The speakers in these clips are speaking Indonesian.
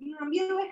Ngambil weh.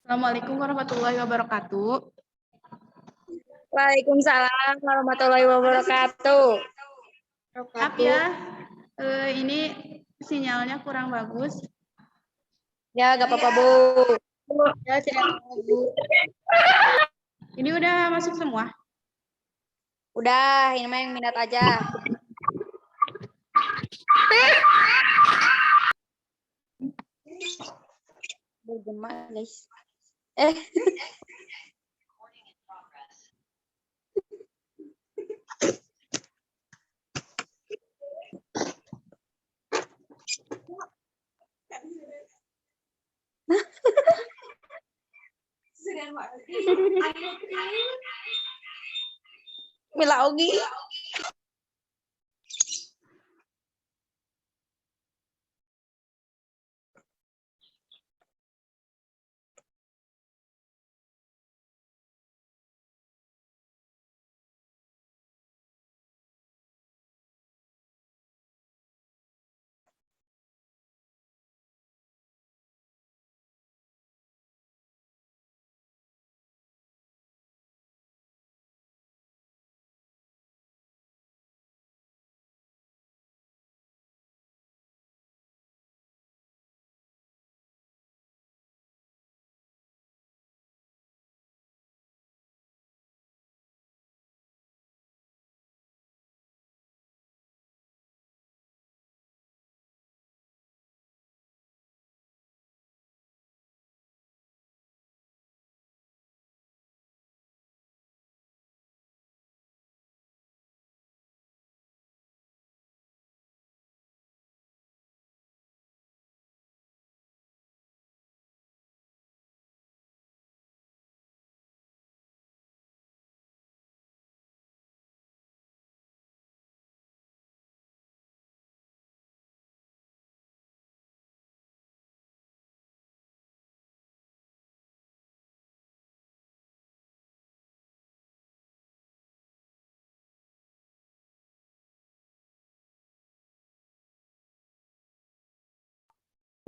Assalamualaikum warahmatullahi wabarakatuh. Waalaikumsalam warahmatullahi wabarakatuh. Maaf ya, ini sinyalnya kurang bagus. Ya, gak apa-apa, Bu. Ya, Bu. Ini udah masuk semua? Udah, ini mah yang minat aja. Bergema, guys. Mila Ogi.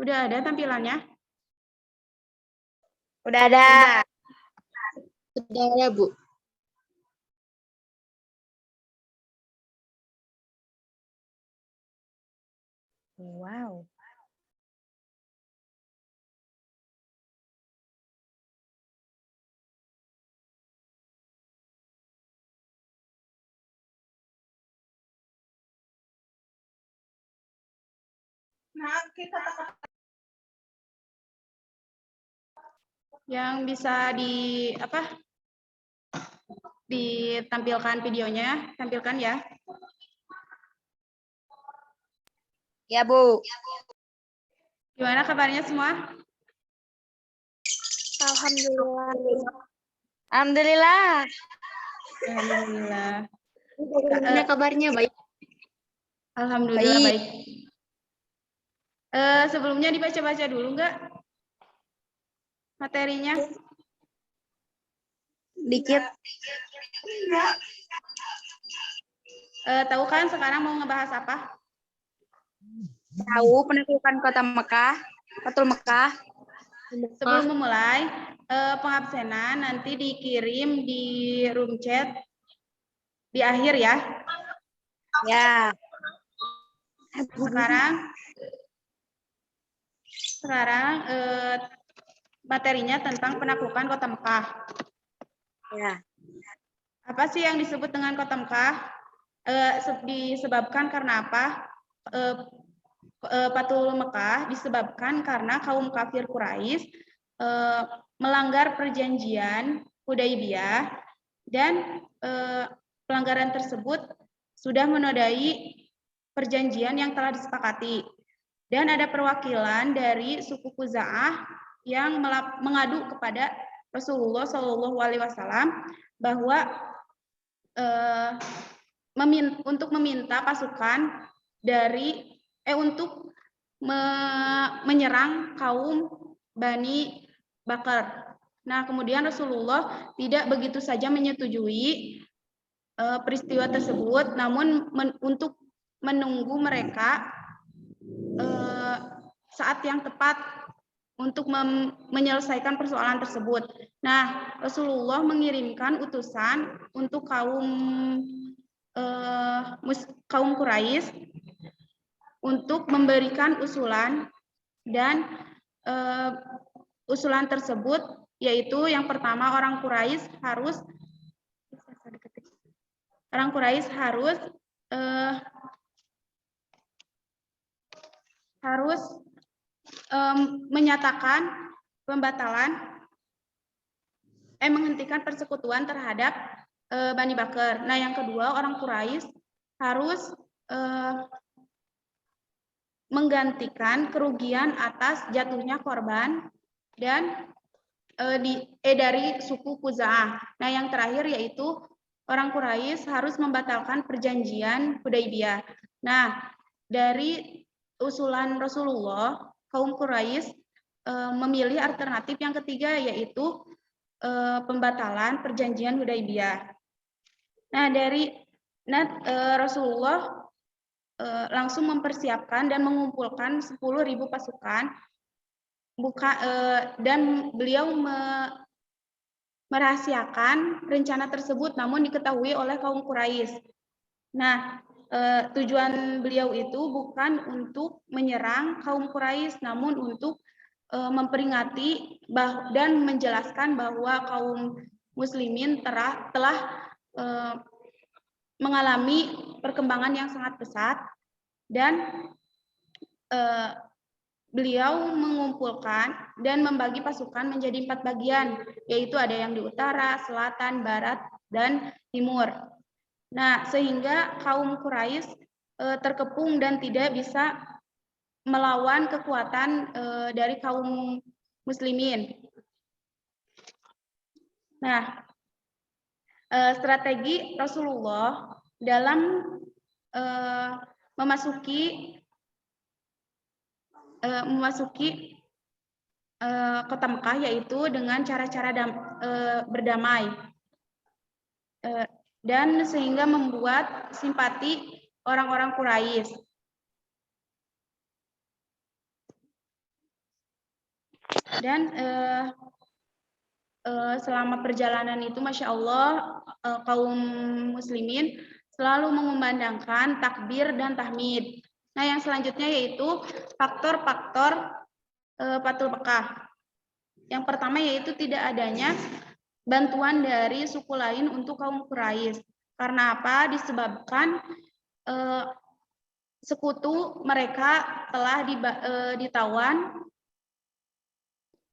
Udah ada tampilannya? Udah ada. Sudah ada, Bu. Wow. Yang bisa ditampilkan videonya, tampilkan ya. Ya, Bu. Gimana kabarnya semua? Alhamdulillah. Alhamdulillah. Alhamdulillah. Bagaimana kabarnya? Baik. Alhamdulillah Baik. baik. Sebelumnya dibaca-baca dulu nggak materinya? Dikit. Tahu kan sekarang mau ngebahas apa? Tahu penaklukan kota Mekah, Fatul Mekah. Sebelum memulai pengabsenan nanti dikirim di room chat di akhir ya. Ya. Sekarang materinya tentang penaklukan kota Mekah. Ya. Apa sih yang disebut dengan kota Mekah? Disebabkan karena apa? Fatul Mekah disebabkan karena kaum kafir Quraisy melanggar perjanjian Hudaibiyah dan pelanggaran tersebut sudah menodai perjanjian yang telah disepakati. Dan ada perwakilan dari suku Khuza'ah yang mengadu kepada Rasulullah Shallallahu Alaihi Wasallam bahwa untuk meminta pasukan dari untuk menyerang kaum Bani Bakar. Nah, kemudian Rasulullah tidak begitu saja menyetujui peristiwa tersebut, namun untuk menunggu mereka saat yang tepat untuk menyelesaikan persoalan tersebut. Nah, Rasulullah mengirimkan utusan untuk kaum Quraisy untuk memberikan usulan dan usulan tersebut yaitu yang pertama orang Quraisy harus menyatakan menghentikan persekutuan terhadap Bani Bakar. Nah, yang kedua orang Quraisy harus menggantikan kerugian atas jatuhnya korban dan dari suku Khuza'ah. Nah, yang terakhir yaitu orang Quraisy harus membatalkan perjanjian Hudaibiyah. Nah, dari usulan Rasulullah, kaum Quraisy memilih alternatif yang ketiga yaitu pembatalan perjanjian Hudaibiyah. Nah, Rasulullah langsung mempersiapkan dan mengumpulkan 10.000 pasukan dan beliau merahasiakan rencana tersebut namun diketahui oleh kaum Quraisy. Nah, tujuan beliau itu bukan untuk menyerang kaum Quraisy namun untuk memperingati dan menjelaskan bahwa kaum muslimin telah mengalami perkembangan yang sangat pesat dan beliau mengumpulkan dan membagi pasukan menjadi 4 bagian, yaitu ada yang di utara, selatan, barat, dan timur. Nah, sehingga kaum Quraisy terkepung dan tidak bisa melawan kekuatan dari kaum muslimin. Nah, strategi Rasulullah dalam memasuki kota Mekah yaitu dengan cara-cara berdamai dan sehingga membuat simpati orang-orang Quraisy. Dan selama perjalanan itu, Masya Allah, kaum muslimin selalu mengumandangkan takbir dan tahmid. Nah, yang selanjutnya yaitu faktor-faktor Fathul Mekah. Yang pertama yaitu tidak adanya bantuan dari suku lain untuk kaum Quraisy. Karena apa? Disebabkan sekutu mereka telah ditawan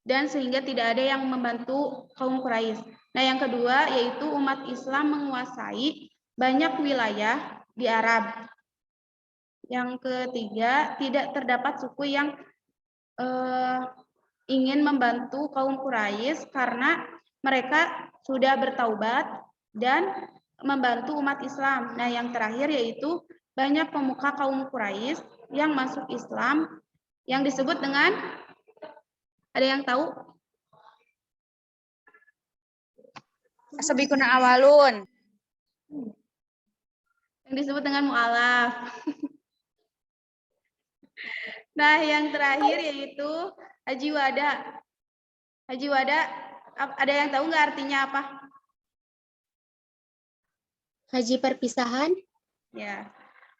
dan sehingga tidak ada yang membantu kaum Quraisy. Nah, yang kedua yaitu umat Islam menguasai banyak wilayah di Arab. Yang ketiga, tidak terdapat suku yang ingin membantu kaum Quraisy karena mereka sudah bertaubat dan membantu umat Islam. Nah, yang terakhir yaitu banyak pemuka kaum Quraisy yang masuk Islam yang disebut dengan, ada yang tahu? Sabikuna awalun. Yang disebut dengan mu'alaf. Nah, yang terakhir yaitu Haji Wada. Haji Wada, ada yang tahu nggak artinya apa? Haji perpisahan. Ya.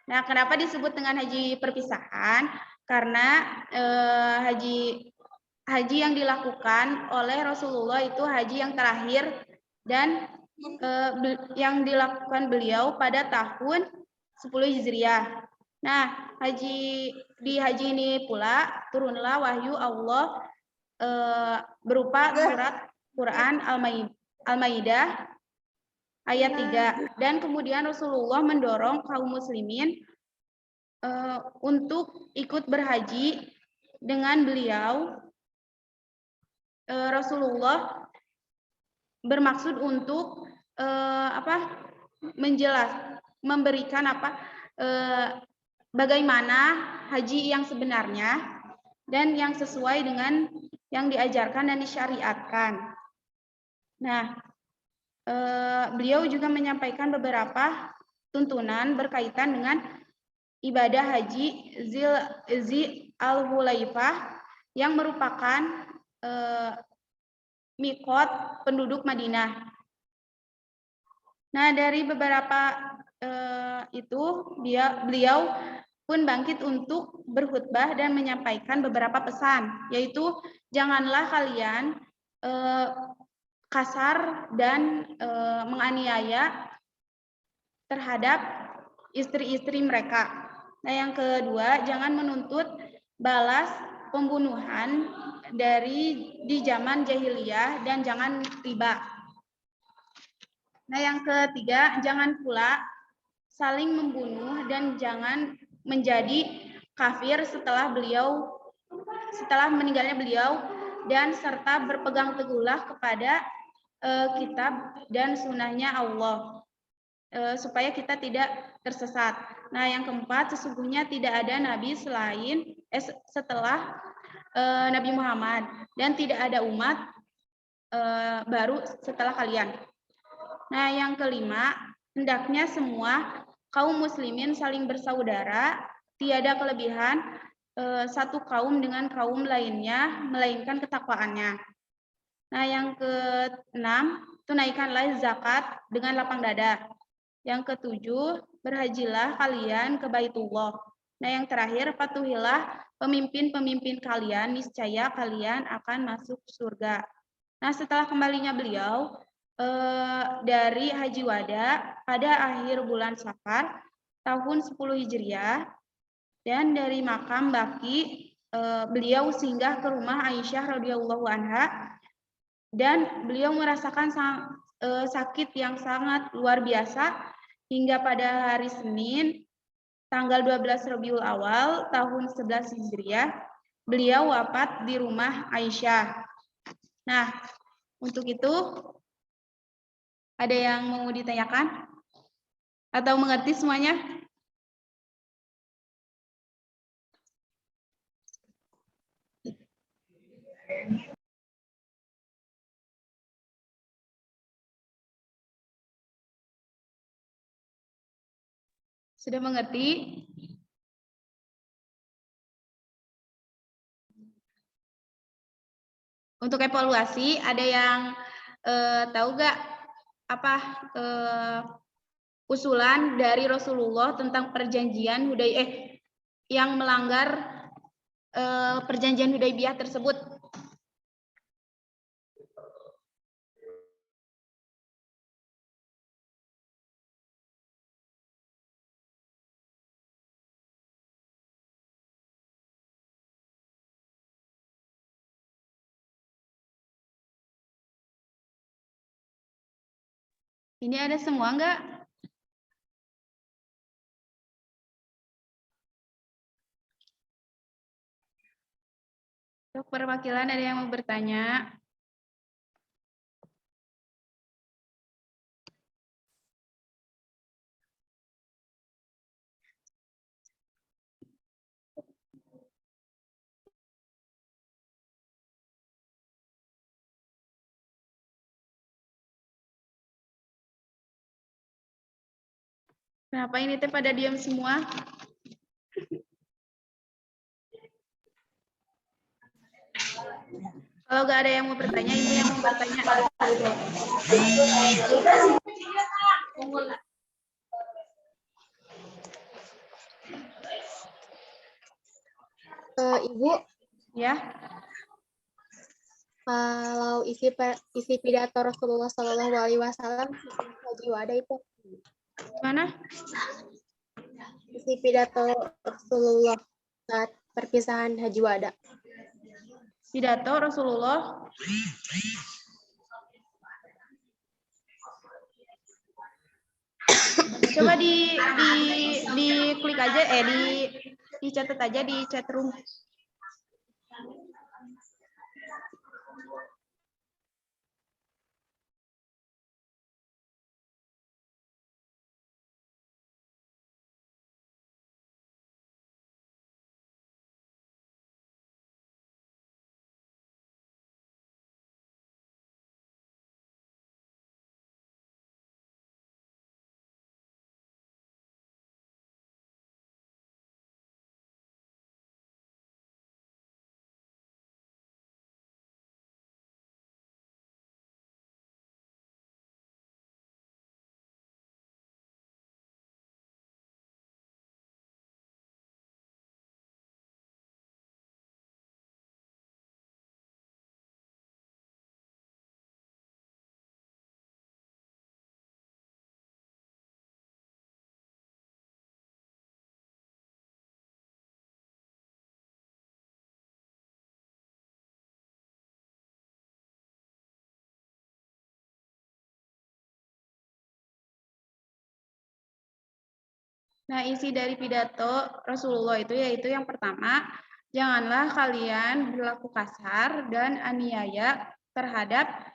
Nah, kenapa disebut dengan haji perpisahan? Karena haji yang dilakukan oleh Rasulullah itu haji yang terakhir dan yang dilakukan beliau pada tahun 10 Hijriah. Nah, di haji ini pula turunlah wahyu Allah berupa surat Quran Al-Maidah ayat 3. Dan kemudian Rasulullah mendorong kaum muslimin untuk ikut berhaji. Dengan beliau Rasulullah bermaksud untuk memberikan bagaimana haji yang sebenarnya dan yang sesuai dengan yang diajarkan dan disyariatkan. Nah, beliau juga menyampaikan beberapa tuntunan berkaitan dengan ibadah haji Zi Al-Hulaifah yang merupakan mikot penduduk Madinah. Nah, dari beberapa itu beliau pun bangkit untuk berkhutbah dan menyampaikan beberapa pesan, yaitu janganlah kalian kasar dan menganiaya terhadap istri-istri mereka. Nah, yang kedua, jangan menuntut balas pembunuhan di zaman jahiliyah dan jangan riba. Nah, yang ketiga, jangan pula saling membunuh dan jangan menjadi kafir setelah meninggalnya beliau, dan serta berpegang teguhlah kepada kitab dan sunnahnya Allah supaya kita tidak tersesat. Nah, yang keempat, sesungguhnya tidak ada nabi setelah Nabi Muhammad dan tidak ada umat baru setelah kalian. Nah, yang kelima, hendaknya semua kaum muslimin saling bersaudara, tiada kelebihan satu kaum dengan kaum lainnya melainkan ketakwaannya. Nah, yang keenam, tunaikanlah zakat dengan lapang dada. Yang ketujuh, berhajilah kalian ke Baitullah. Nah, yang terakhir, patuhilah pemimpin-pemimpin kalian, niscaya kalian akan masuk surga. Nah, setelah kembalinya beliau dari Haji Wada pada akhir bulan Safar tahun 10 Hijriah, dan dari makam Baki beliau singgah ke rumah Aisyah radhiyallahu anha, dan beliau merasakan sakit yang sangat luar biasa hingga pada hari Senin tanggal 12 Rabiul Awal tahun 11 Hijriah beliau wafat di rumah Aisyah. Nah, untuk itu ada yang mau ditanyakan atau mengerti semuanya? Sudah mengerti? Untuk evaluasi, ada yang tahu nggak apa usulan dari Rasulullah tentang perjanjian Hudaybiyah yang melanggar perjanjian Hudaybiyah tersebut? Ini ada semua nggak? Untuk perwakilan ada yang mau bertanya? Kenapa ini teh pada diam semua? Kalau nggak ada yang mau bertanya, ibu yang mau bertanya. Ibu, Ya, kalau isi pidato Rasulullah Shallallahu Alaihi Wasallam Haji Wada itu gimana? isi pidato Rasulullah saat perpisahan Haji Wada. Pidato Rasulullah. Coba di klik aja, dicatat aja di chat room. Nah, isi dari pidato Rasulullah itu yaitu yang pertama, janganlah kalian berlaku kasar dan aniaya terhadap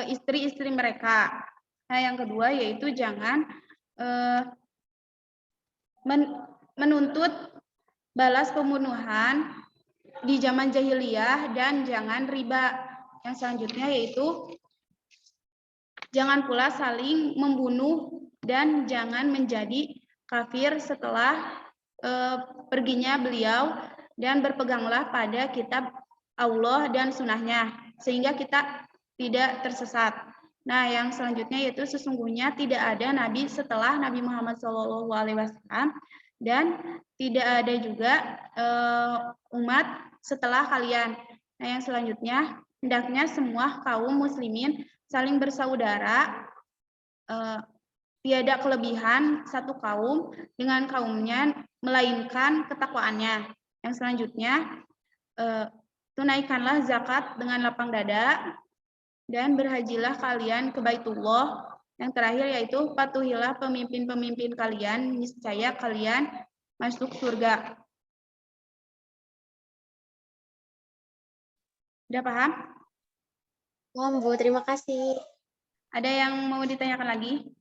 istri-istri mereka. Nah, yang kedua yaitu jangan menuntut balas pembunuhan di zaman jahiliyah dan jangan riba. Yang selanjutnya yaitu jangan pula saling membunuh dan jangan menjadi kafir setelah perginya beliau dan berpeganglah pada kitab Allah dan sunnahnya sehingga kita tidak tersesat. Nah, yang selanjutnya yaitu sesungguhnya tidak ada nabi setelah Nabi Muhammad SAW dan tidak ada juga umat setelah kalian. Nah, yang selanjutnya hendaknya semua kaum muslimin saling bersaudara, tiada kelebihan satu kaum dengan kaumnya melainkan ketakwaannya. Yang selanjutnya tunaikanlah zakat dengan lapang dada dan berhajilah kalian ke Baitullah. Yang terakhir yaitu patuhilah pemimpin-pemimpin kalian, niscaya kalian masuk surga. Udah paham? Paham, Bu. Terima kasih. Ada yang mau ditanyakan lagi?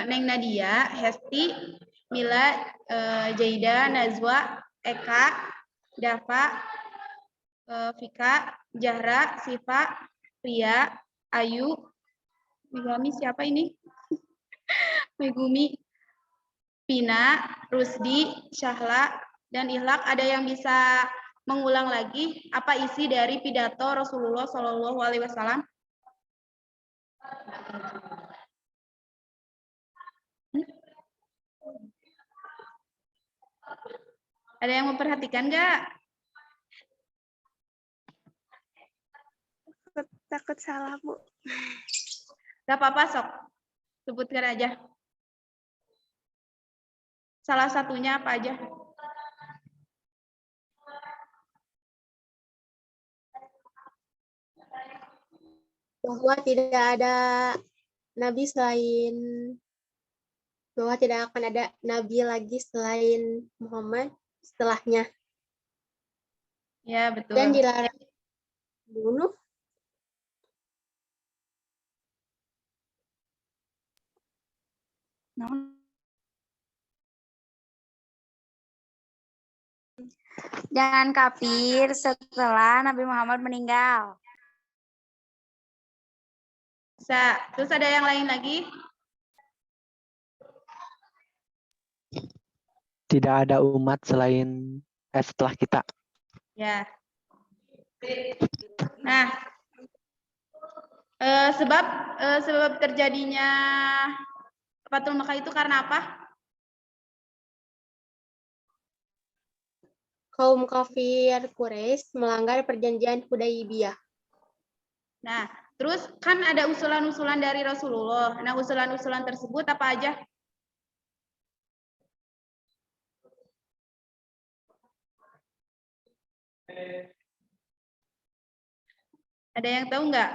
Neng Nadia, Hesti, Mila, Jaida, Nazwa, Eka, Dava, Vika, Zahra, Siva, Ria, Ayu, Megumi siapa ini? Megumi, Pina, Rusdi, Syahla, dan Ihlak. Ada yang bisa mengulang lagi apa isi dari pidato Rasulullah Shallallahu Alaihi Wasallam? Ada yang memperhatikan nggak? Takut salah, Bu. Gak apa-apa, sok. Sebutkan aja. Salah satunya apa aja? Bahwa tidak ada nabi selain bahwa tidak akan ada nabi lagi selain Muhammad setelahnya, Ya, betul. dan dilarang bunuh, Jangan kafir setelah Nabi Muhammad meninggal. Bisa. Terus ada yang lain lagi? Tidak ada umat setelah kita. Ya. Nah, sebab terjadinya Fatul Makkah itu karena apa? kaum kafir Quraisy melanggar perjanjian Hudaybiyah. Nah, terus kan ada usulan-usulan dari Rasulullah. Nah, usulan-usulan tersebut apa aja? Ada yang tahu nggak?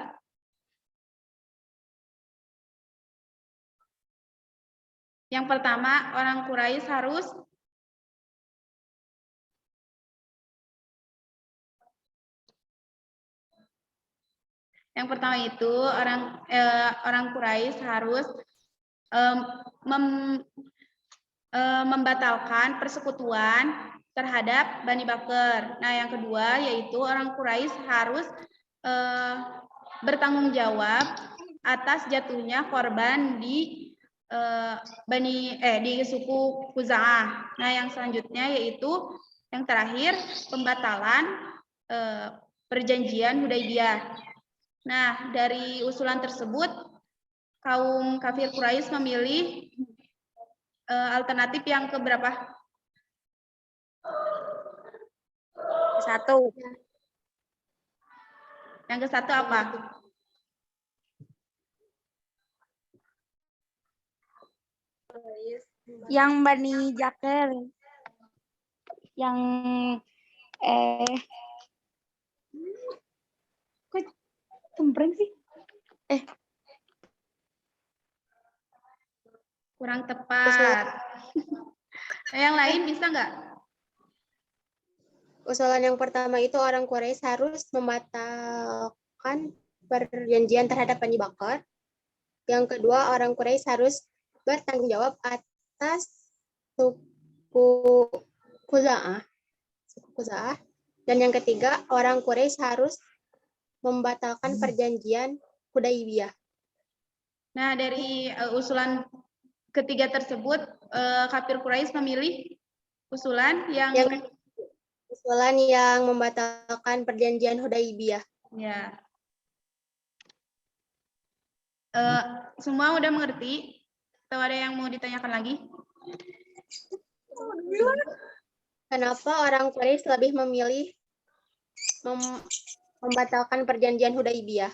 Yang pertama, orang Quraisy harus yang pertama itu orang Quraisy harus membatalkan persekutuan terhadap Bani Bakar. Nah, yang kedua yaitu orang Quraisy harus bertanggung jawab atas jatuhnya korban di di suku Khuza'ah. Nah, yang selanjutnya yaitu yang terakhir pembatalan perjanjian Hudaybiyah. Nah, dari usulan tersebut kaum kafir Quraisy memilih alternatif yang keberapa? Satu. Yang ke satu apa? Yang Bani Jakir. Yang kok cempreng sih? Kurang tepat. Yang lain bisa nggak? Usulan yang pertama itu orang Quraisy harus membatalkan perjanjian terhadap Bani Bakar. Yang kedua, orang Quraisy harus bertanggung jawab atas suku Khuza'ah. Dan yang ketiga, orang Quraisy harus membatalkan perjanjian Hudaybiyah. Nah, dari usulan ketiga tersebut, kafir Quraisy memilih usulan yang membatalkan perjanjian Hudaybiyah. Ya. Semua udah mengerti? Atau ada yang mau ditanyakan lagi? Kenapa orang Quraisy lebih memilih membatalkan perjanjian Hudaybiyah?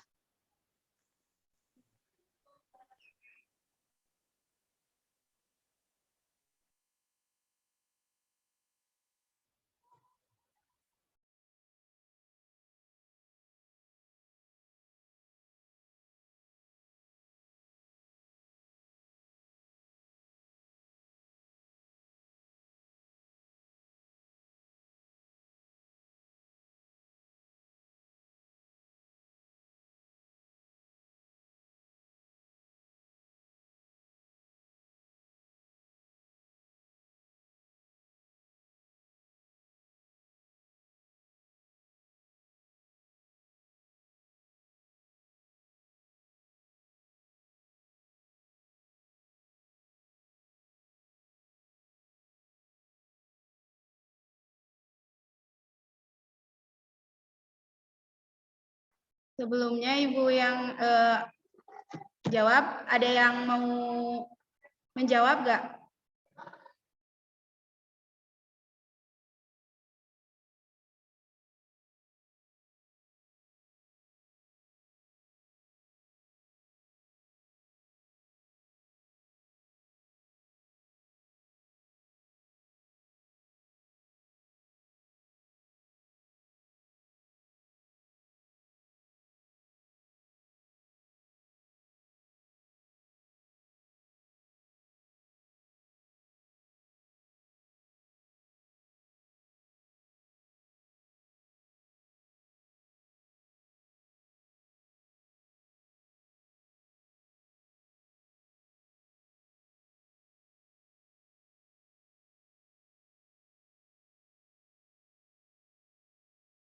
Sebelumnya Ibu yang jawab, ada yang mau menjawab nggak?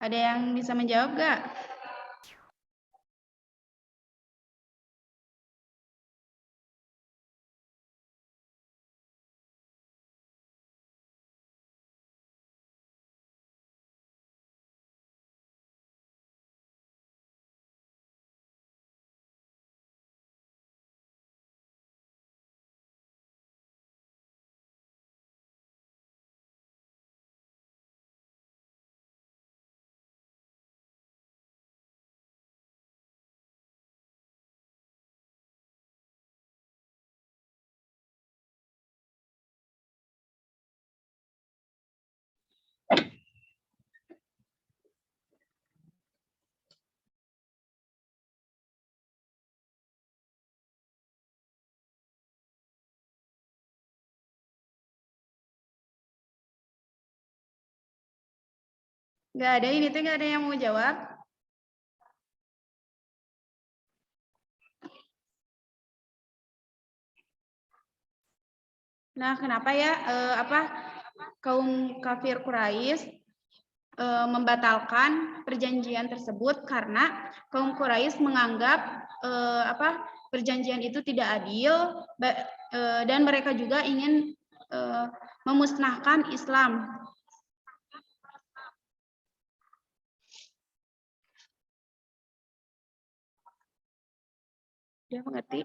Ada yang bisa menjawab nggak? Nggak ada, ini tuh nggak ada yang mau jawab. Nah, kenapa ya kaum kafir Quraisy membatalkan perjanjian tersebut? Karena kaum Quraisy menganggap perjanjian itu tidak adil dan mereka juga ingin memusnahkan Islam. Dia mengerti?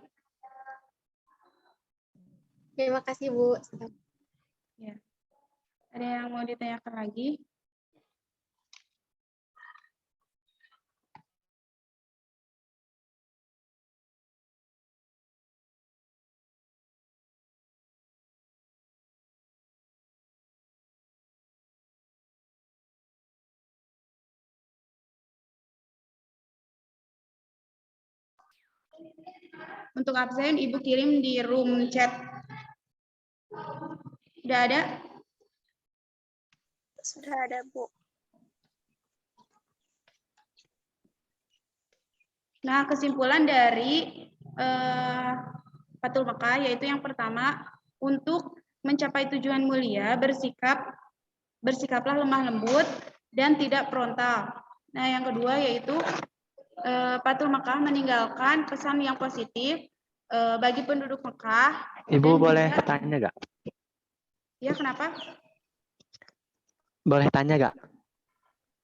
Terima kasih, Bu. Ya. Ada yang mau ditanyakan lagi? Untuk absen, Ibu kirim di room chat. Udah ada? Sudah ada, Bu. Nah, kesimpulan dari Fathul Makkah yaitu yang pertama, untuk mencapai tujuan mulia, bersikaplah lemah lembut dan tidak frontal. Nah, yang kedua yaitu Fathul Makkah meninggalkan pesan yang positif bagi penduduk Mekah. Ibu dan boleh juga, tanya nggak? ya, kenapa? Boleh tanya nggak?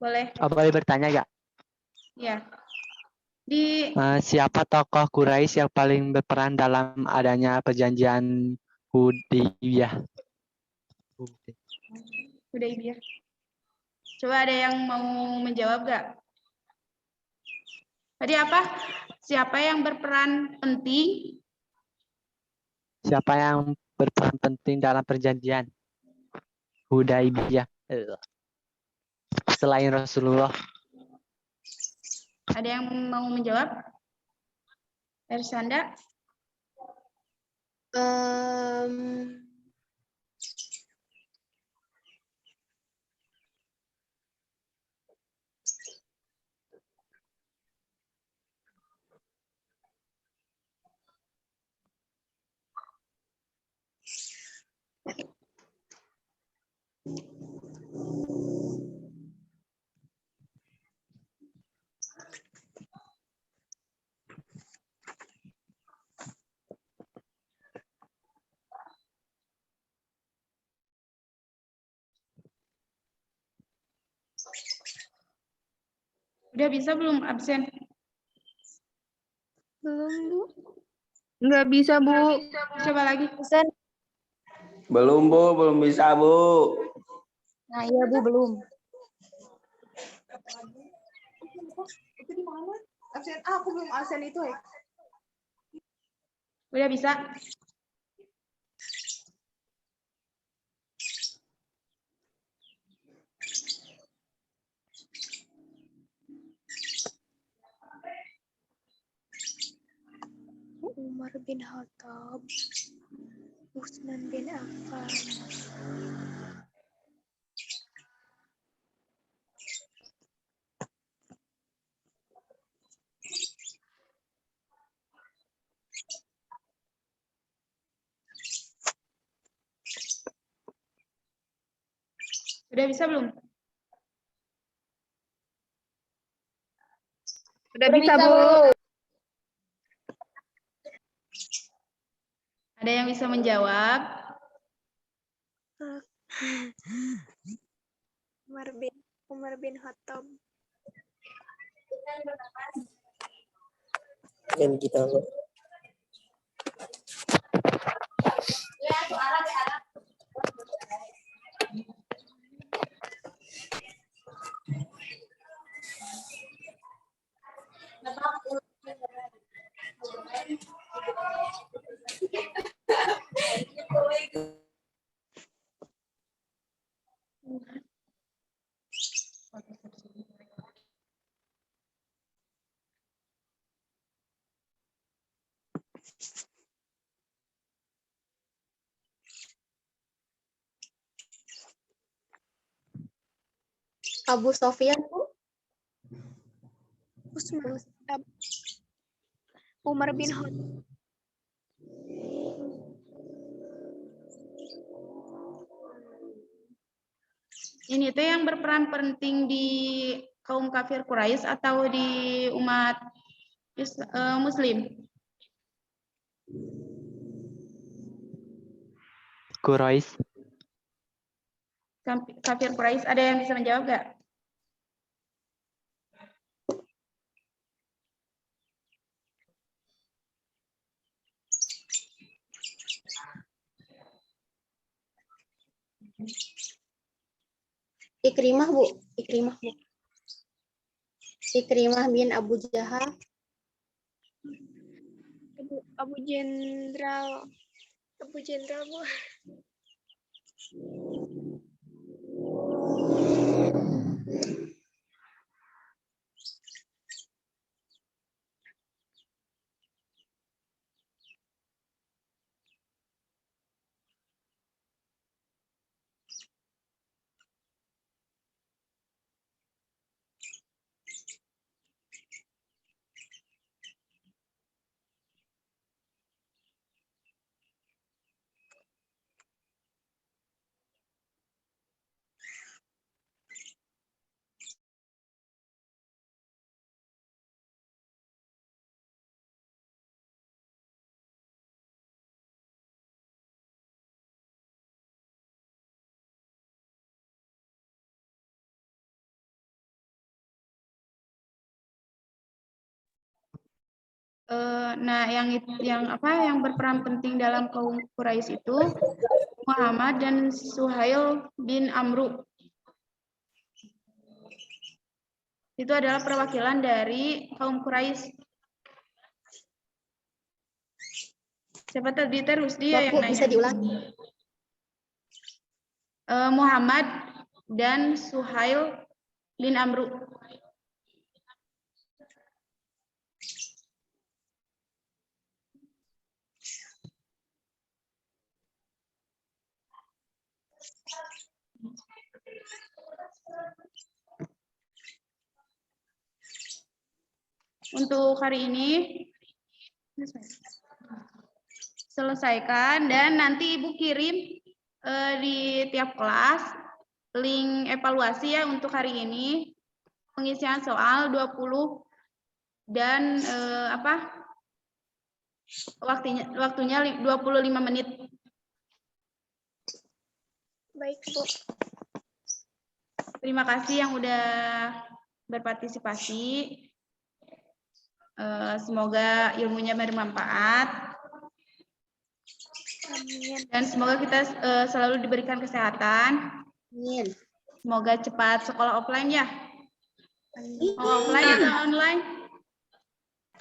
Boleh. Oh, boleh bertanya nggak? Ya. Di Siapa tokoh Quraisy yang paling berperan dalam adanya perjanjian Hudaybiyah? Hudaybiyah. Coba ada yang mau menjawab nggak? Tadi apa? Siapa yang berperan penting? Siapa yang berperan penting dalam perjanjian Hudaybiyah? Selain Rasulullah. Ada yang mau menjawab? Ersanda? Udah bisa belum absen? Belum, Bu. Nggak bisa, Bu. Coba lagi. Belum, Bu. Belum bisa, Bu. Nah, iya Bu, belum. Itu di mana? Absen A, aku belum absen itu ya. Udah bisa? Umar bin Khattab, Utsman bin Affan. Udah bisa belum? Udah bisa, Bu. Ada yang bisa menjawab? Umar bin Khattab. Dan kita Abu Sofyan, Bu. Umar bin Khattab. Ini tuh yang berperan penting di kaum kafir Quraisy atau di umat Muslim? Quraisy. Kafir Quraisy, ada yang bisa menjawab nggak? Ikrimah, Bu. Ikrimah, Bu. Ikrimah bin Abu Jahal. Abu Jenderal. Abu Jenderal, Bu. Nah, yang berperan penting dalam kaum Quraisy itu Muhammad dan Suhail bin Amru. Itu adalah perwakilan dari kaum Quraisy. Siapa tadi terus dia yang Bu, nanya? bisa diulangi. Muhammad dan Suhail bin Amru. Untuk hari ini selesaikan dan nanti Ibu kirim di tiap kelas link evaluasi ya untuk hari ini, pengisian soal 20 dan waktunya 25 menit. Baik, Bu. Terima kasih yang udah berpartisipasi. Semoga ilmunya bermanfaat. Dan semoga kita selalu diberikan kesehatan. Amin. Semoga cepat sekolah offline ya. Mau offline atau online?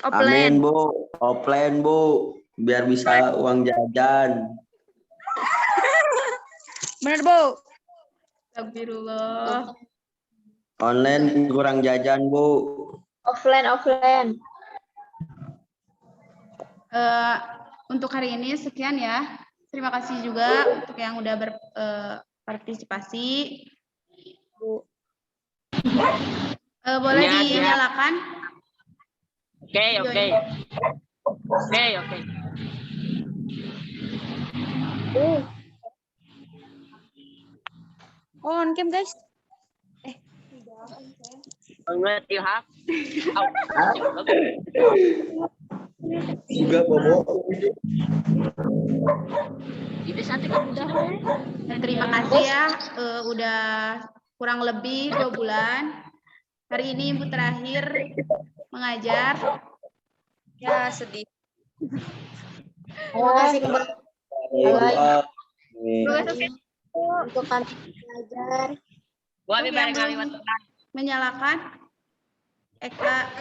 Amin, Bu. Offline, Bu. Biar bisa uang jajan. Bener, Bu. Astagfirullah. Online kurang jajan, Bu. Offline. Untuk hari ini sekian ya. Terima kasih juga untuk yang udah berpartisipasi. Boleh dinyalakan? Oke. On cam, guys. Banget Ilham. Juga, Bobo. Dan terima kasih ya, udah kurang lebih 2 bulan. Hari ini Ibu terakhir mengajar. Ya, sedih. Terima kasih kembali untuk kami belajar. Gua Untuk yang belum menyalakan, Eka.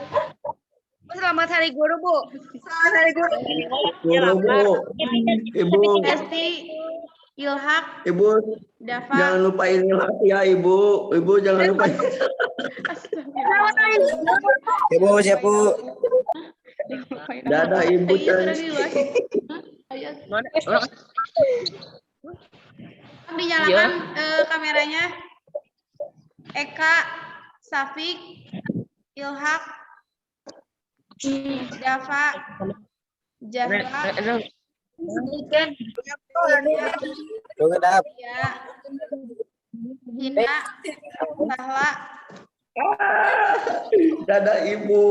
Selamat hari guru, Bu. Guru, Bu. Ibu, Esti, Ilhak, Ibu, Dava. jangan lupain ya, Ibu. Ibu jangan lupain. Ibu, siapa? Dadah, Ibu. Dinyalakan kameranya. Eka, Safik, Ilhak, Dava, Jahra, ya, Hina, Sahla, Dadah, Ibu.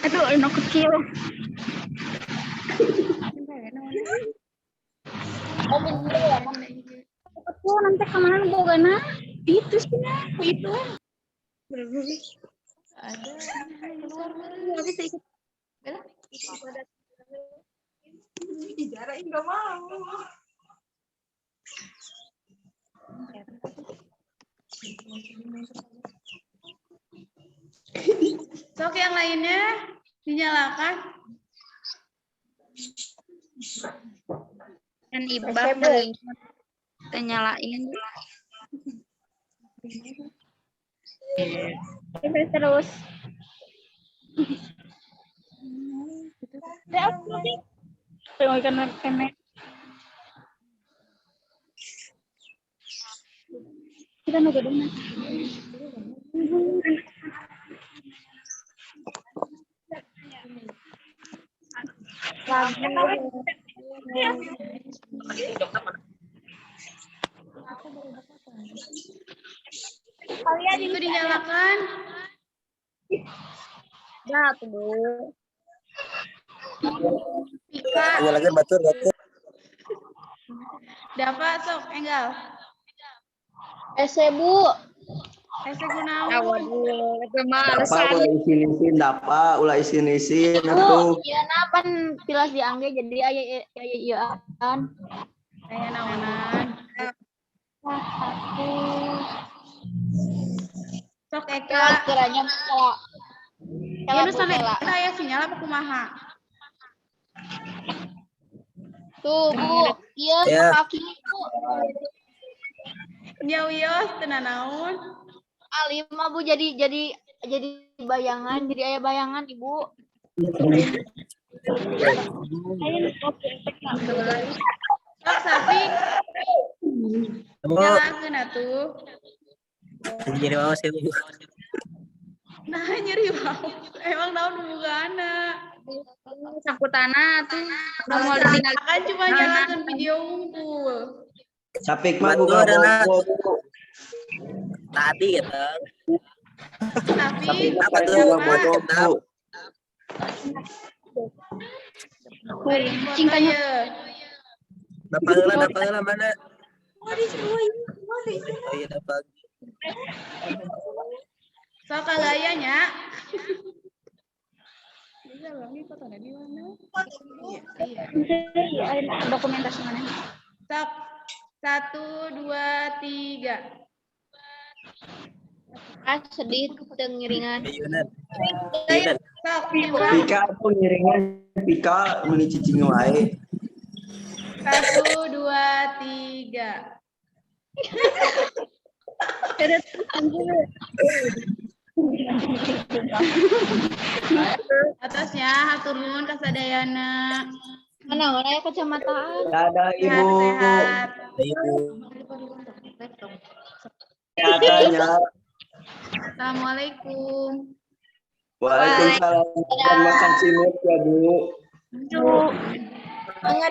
Aduh, anak kecil. Oh, nanti kemana bogana? Itu sih, itu. ada Sok yang lainnya dinyalakan. Dan Ibah paling kita nyalain. Terus. Kita nunggu dulu. Itu dinyalakan. Ya, tuh, Bu. Pika, Nyalakan batur. Dava, sok, Enggal. Bu. Ese Gunawan. Ya, waduh, itu mah Dapa alasan. ulah isin-isin, Dapa ulah isin-isin atuh. Iya, napan tilas diangge jadi aya kan. Aya naonan. Sok Eka. Kiranya Ya nu sampe kita aya sinyal apa kumaha? Tuh, Bu. Iya, Ya. kaki Bu. Nya wios teu nanaon. Alima Bu jadi bayangan, jadi aya bayangan Ibu. Sok Safik. Nyalakeun atuh. Jadi mau sih. Nah nyeri wae. Emang naon bugana. Sakutana tuh. Mau ditinggalkan cuma nyalakeun video unggul. Sapik mah buka bobo. Tadi gitu. Tapi Apa tuh bobo? cingkanya Dapat lah mana? Oh iya dapat. So kalayanya. Bisa bang, ini fotonya di mana? Iya. Iya, ada dokumentasi mana? Sok. 1, 2, 3. Sedih tengiringan. Yunan. Sok, coba. Pika aku ngiringan Pika meni cicing wae. 1, 2, 3. Atasnya hatur nuhun kasadayana. Mana ya kacamata? Dadah Ibu. Sehat-sehat. Ibu. Katanya. Assalamualaikum. Waalaikumsalam. Makan sinut ya Bu. Yuk.